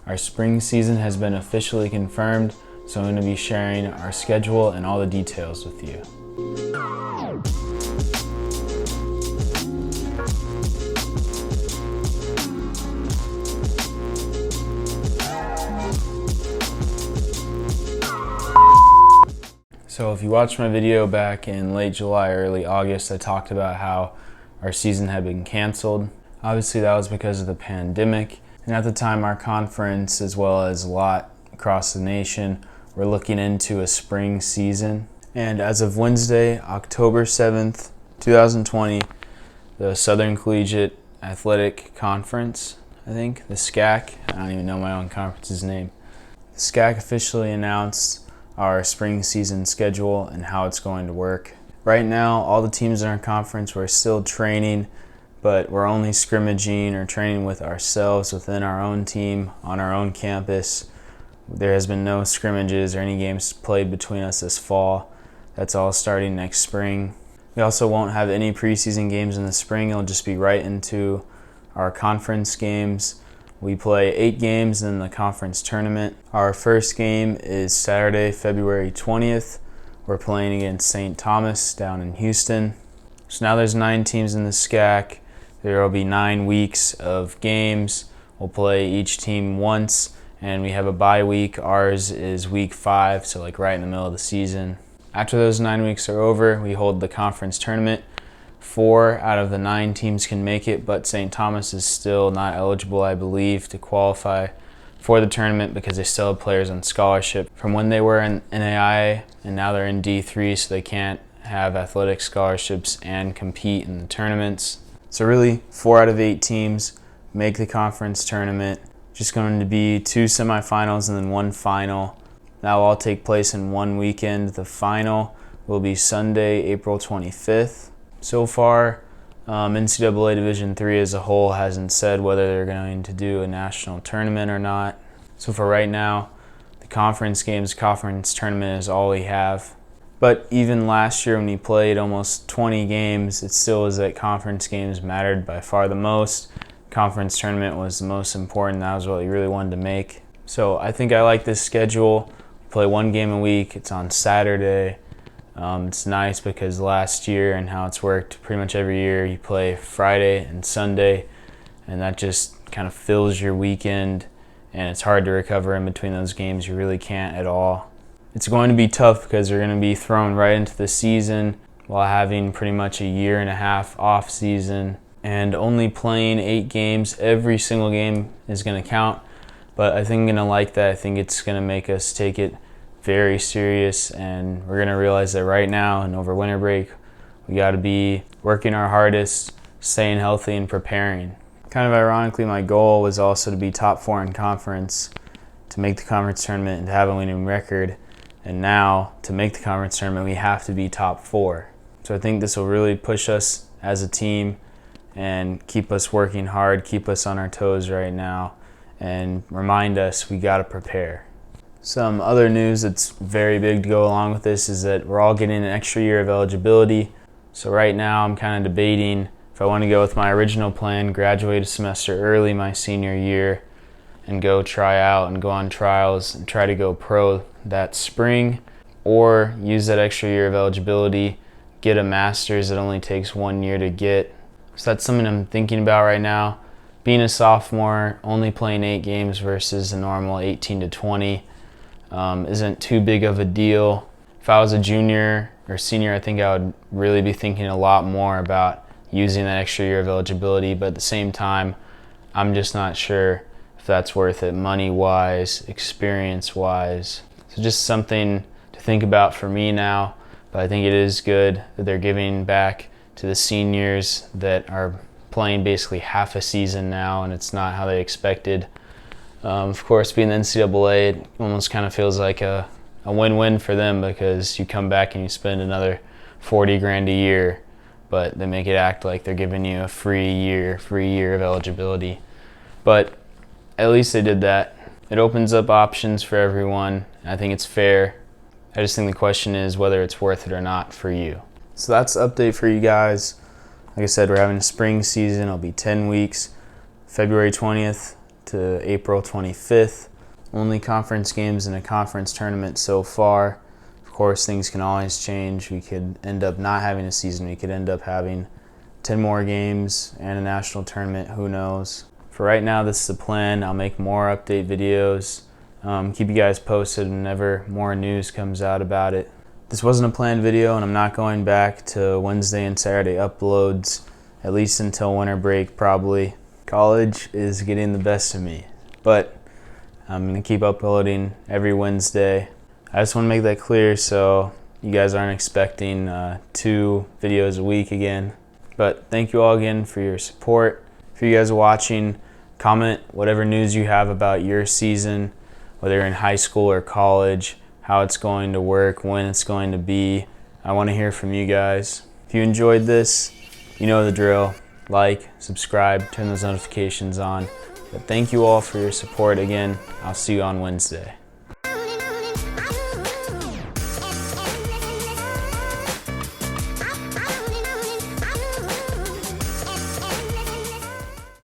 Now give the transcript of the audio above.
Our spring season has been officially confirmed, so I'm going to be sharing our schedule and all the details with you. So if you watched my video back in late July, early August, I talked about how our season had been canceled. Obviously that was because of the pandemic, and at the time our conference, as well as a lot across the nation, were looking into a spring season. And as of Wednesday, October 7th, 2020, the Southern Collegiate Athletic Conference, I think, the SCAC, I don't even know my own conference's name. The SCAC officially announced our spring season schedule and how it's going to work. Right now, all the teams in our conference, we're still training, but we're only scrimmaging or training with ourselves within our own team on our own campus. There has been no scrimmages or any games played between us this fall. That's all starting next spring. We also won't have any preseason games in the spring. It'll just be right into our conference games. We play 8 games in the conference tournament. Our first game is Saturday, February 20th. We're playing against St. Thomas down in Houston. So now there's 9 teams in the SCAC. There will be 9 weeks of games. We'll play each team once, and we have a bye week. Ours is week 5, so like right in the middle of the season. After those 9 weeks are over, we hold the conference tournament. 4 out of the 9 teams can make it, but St. Thomas is still not eligible, I believe, to qualify for the tournament because they still have players on scholarship from when they were in NAIA, and now they're in D3, so they can't have athletic scholarships and compete in the tournaments. So really, 4 out of 8 teams make the conference tournament. Just going to be 2 semifinals and then 1 final. That will all take place in one weekend. The final will be Sunday, April 25th. So far, NCAA Division III as a whole hasn't said whether they're going to do a national tournament or not. So for right now, the conference tournament is all we have. But even last year when we played almost 20 games, it still was that conference games mattered by far the most. Conference tournament was the most important. That was what we really wanted to make. So I think I like this schedule. We play 1 game a week. It's on Saturday. It's nice because last year and how it's worked pretty much every year, you play Friday and Sunday, and that just kind of fills your weekend, and it's hard to recover in between those games. You really can't at all. It's going to be tough because you're going to be thrown right into the season while having pretty much a year and a half off season and only playing 8 games. Every single game is going to count, but I think I'm going to like that. I think it's going to make us take it very serious, and we're going to realize that right now and over winter break, we got to be working our hardest, staying healthy, and preparing. Kind of ironically, my goal was also to be top 4 in conference, to make the conference tournament and to have a winning record. And now, to make the conference tournament, we have to be top 4. So I think this will really push us as a team and keep us working hard, keep us on our toes right now, and remind us we got to prepare. Some other news that's very big to go along with this is that we're all getting an extra year of eligibility. So right now I'm kind of debating if I want to go with my original plan, graduate a semester early my senior year, and go try out and go on trials and try to go pro that spring, or use that extra year of eligibility, get a master's that only takes 1 year to get. So that's something I'm thinking about right now. Being a sophomore, only playing 8 games versus a normal 18 to 20 isn't too big of a deal. If I was a junior or senior, I think I would really be thinking a lot more about using that extra year of eligibility, but at the same time, I'm just not sure if that's worth it money-wise, experience-wise. So just something to think about for me now, but I think it is good that they're giving back to the seniors that are playing basically half a season now, and it's not how they expected. Of course, being the NCAA, it almost kind of feels like a win-win for them because you come back and you spend another $40,000 a year, but they make it act like they're giving you a free year of eligibility. But at least they did that. It opens up options for everyone. I think it's fair. I just think the question is whether it's worth it or not for you. So that's the update for you guys. Like I said, we're having a spring season. It'll be 10 weeks, February 20th to April 25th. Only conference games in a conference tournament so far. Of course, things can always change. We could end up not having a season. We could end up having 10 more games and a national tournament. Who knows? For right now, this is the plan. I'll make more update videos. Keep you guys posted whenever more news comes out about it. This wasn't a planned video, and I'm not going back to Wednesday and Saturday uploads, at least until winter break probably. College is getting the best of me, but I'm going to keep uploading every Wednesday. I just want to make that clear so you guys aren't expecting 2 videos a week again. But thank you all again for your support. If you guys are watching, comment whatever news you have about your season, whether you're in high school or college, how it's going to work, when it's going to be. I want to hear from you guys. If you enjoyed this, you know the drill. Like, subscribe, turn those notifications on. But thank you all for your support again. I'll see you on Wednesday.